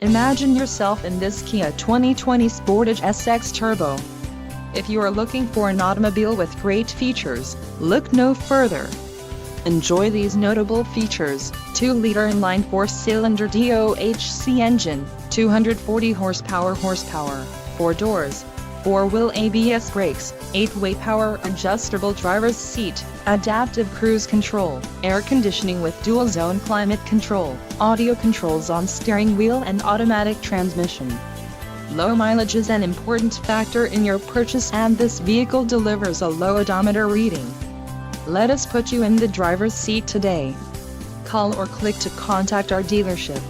Imagine yourself in this Kia 2020 Sportage SX Turbo. If you are looking for an automobile with great features, look no further. Enjoy these notable features: 2-liter inline 4-cylinder DOHC engine, 240 horsepower, 4 doors, 4-wheel ABS brakes, 8-way power adjustable driver's seat, adaptive cruise control, air conditioning with dual-zone climate control, audio controls on steering wheel and automatic transmission. Low mileage is an important factor in your purchase, and this vehicle delivers a low odometer reading. Let us put you in the driver's seat today. Call or click to contact our dealership.